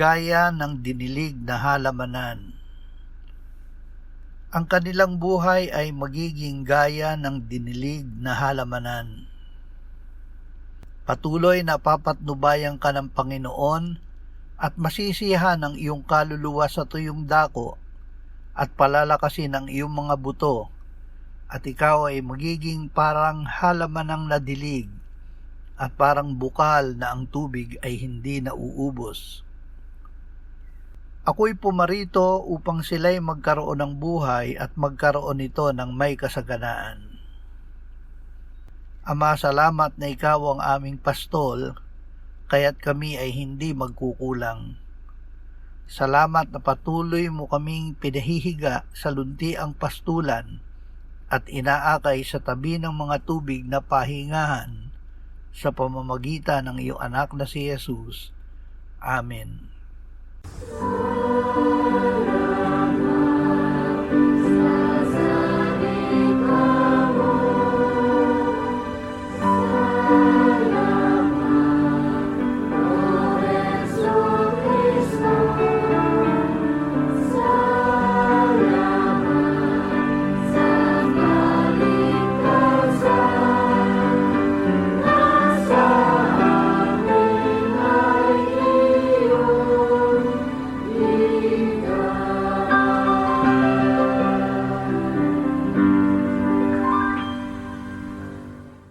gaya ng dinilig na halamanan. Ang kanilang buhay ay magiging gaya ng dinilig na halamanan. Patuloy na papatnubayan ka ng Panginoon at masisiyahan ang iyong kaluluwa sa tuyong dako at palalakasin ang iyong mga buto, at ikaw ay magiging parang halamanang nadilig at parang bukal na ang tubig ay hindi nauubos. Ako'y pumarito upang sila'y magkaroon ng buhay at magkaroon nito ng may kasaganaan. Ama, salamat na ikaw ang aming pastol, kaya't kami ay hindi magkukulang. Salamat na patuloy mo kaming pinahihiga sa luntiang pastulan at inaakay sa tabi ng mga tubig na pahingahan sa pamamagitan ng iyong anak na si Jesus. Amen.